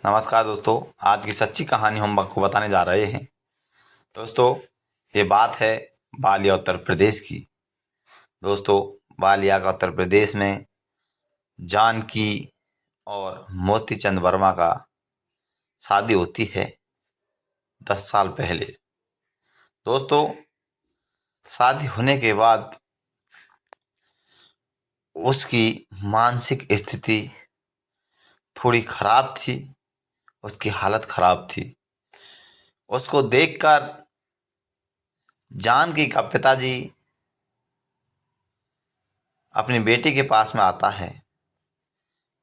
नमस्कार दोस्तों। आज की सच्ची कहानी हम आपको बताने जा रहे हैं। दोस्तों, ये बात है बालिया उत्तर प्रदेश की। दोस्तों, बालिया का उत्तर प्रदेश में जानकी और मोतीचंद वर्मा का शादी होती है 10 साल पहले। दोस्तों, शादी होने के बाद उसकी मानसिक स्थिति थोड़ी खराब थी। उसकी हालत खराब थी। उसको देखकर जानकी का पिताजी अपनी बेटी के पास में आता है,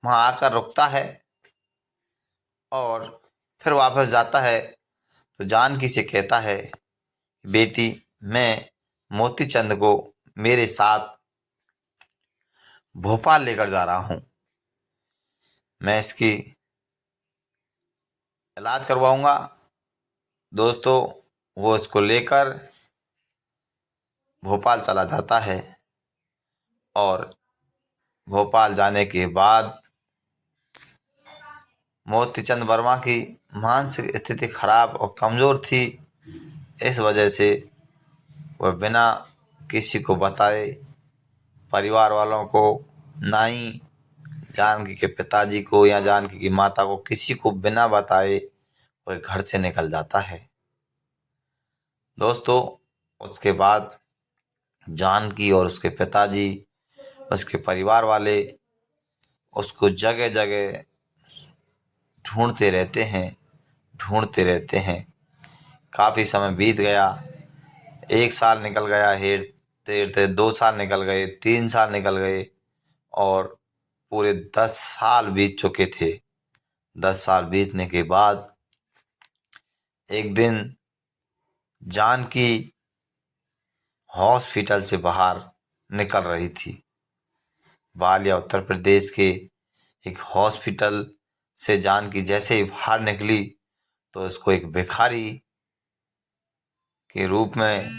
वहां आकर रुकता है और फिर वापस जाता है। तो जानकी से कहता है, बेटी, मैं मोतीचंद को मेरे साथ भोपाल लेकर जा रहा हूं। मैं इसकी इलाज करवाऊंगा। दोस्तों, वो इसको लेकर भोपाल चला जाता है और भोपाल जाने के बाद मोतीचंद वर्मा की मानसिक स्थिति खराब और कमज़ोर थी। इस वजह से वह बिना किसी को बताए, परिवार वालों को, ना ही जानकी के पिताजी को या जानकी की माता को, किसी को बिना बताए वह घर से निकल जाता है। दोस्तों, उसके बाद जानकी और उसके पिताजी, उसके परिवार वाले उसको जगह जगह ढूंढते रहते हैं। काफ़ी समय बीत गया। 1 साल निकल गया, हेरते 2 साल निकल गए, 3 साल निकल गए और पूरे 10 साल बीत चुके थे। 10 साल बीतने के बाद एक दिन जानकी हॉस्पिटल से बाहर निकल रही थी। बालिया उत्तर प्रदेश के एक हॉस्पिटल से जानकी जैसे ही बाहर निकली तो उसको एक भिखारी के रूप में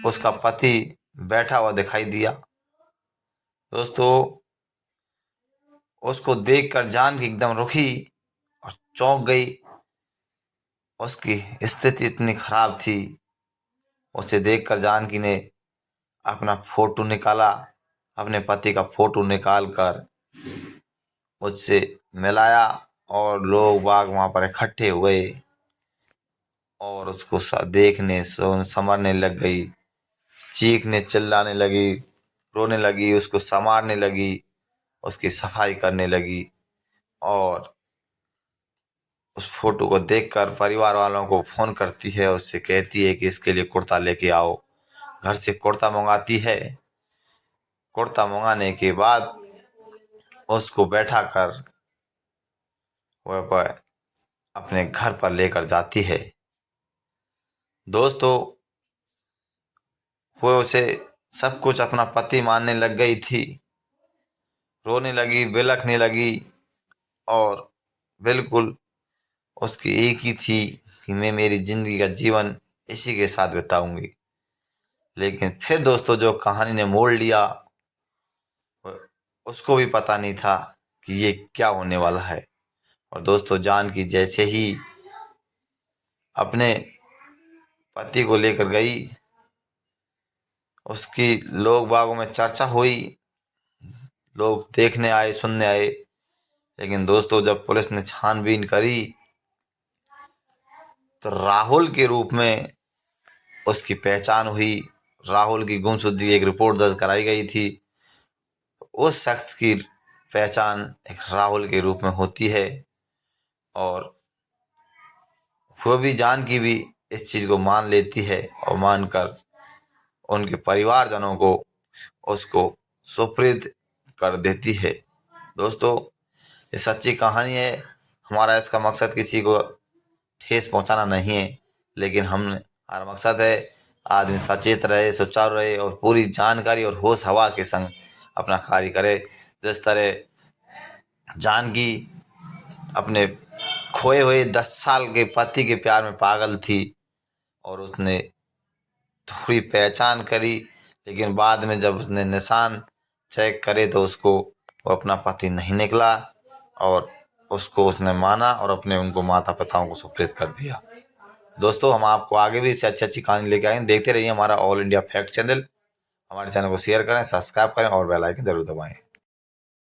उसका पति बैठा हुआ दिखाई दिया। दोस्तों, उसको देखकर जानकी एकदम रुकी और चौंक गई। उसकी स्थिति इतनी खराब थी। उसे देखकर जानकी ने अपना फोटो निकाला, अपने पति का फोटो निकाल कर मुझसे मिलाया और लोग बाग वहाँ पर इकट्ठे हुए और उसको देखने संवरने लग गई, चीखने चिल्लाने लगी, रोने लगी, उसको संवारने लगी, उसकी सफाई करने लगी और उस फोटो को देखकर परिवार वालों को फ़ोन करती है। उससे कहती है कि इसके लिए कुर्ता लेके आओ। घर से कुर्ता मंगाती है। कुर्ता मंगाने के बाद उसको बैठा कर वह अपने घर पर लेकर जाती है। दोस्तों, वो उसे सब कुछ अपना पति मानने लग गई थी। रोने लगी, बिलखने लगी और बिल्कुल उसकी एक ही थी कि मैं मेरी जिंदगी का जीवन इसी के साथ बिताऊंगी। लेकिन फिर दोस्तों, जो कहानी ने मोड़ लिया, उसको भी पता नहीं था कि ये क्या होने वाला है। और दोस्तों, जानकी जैसे ही अपने पति को लेकर गई, उसकी लोग बागों में चर्चा हुई, लोग देखने आए, सुनने आए। लेकिन दोस्तों, जब पुलिस ने छानबीन करी तो राहुल के रूप में उसकी पहचान हुई। राहुल की गुमशुदगी एक रिपोर्ट दर्ज कराई गई थी। उस शख्स की पहचान एक राहुल के रूप में होती है और वो भी, जानकी भी इस चीज़ को मान लेती है और मानकर उनके परिवारजनों को उसको सुपुर्द कर देती है। दोस्तों, ये सच्ची कहानी है। हमारा इसका मकसद किसी को ठेस पहुंचाना नहीं है, लेकिन हमारा मकसद है आदमी सचेत रहे, सुचारू रहे और पूरी जानकारी और होश हवास के संग अपना कार्य करे। जिस तरह जानकी अपने खोए हुए 10 साल के पति के प्यार में पागल थी और उसने थोड़ी पहचान करी, लेकिन बाद में जब उसने निशान चेक करे तो उसको वो अपना पति नहीं निकला और उसको उसने माना और अपने उनको माता पिताओं को सुपुर्द कर दिया। दोस्तों, हम आपको आगे भी इससे अच्छी अच्छी कहानी लेके आएंगे। देखते रहिए हमारा ऑल इंडिया फैक्ट चैनल। हमारे चैनल को शेयर करें, सब्सक्राइब करें और बेल आइकन जरूर दबाएं।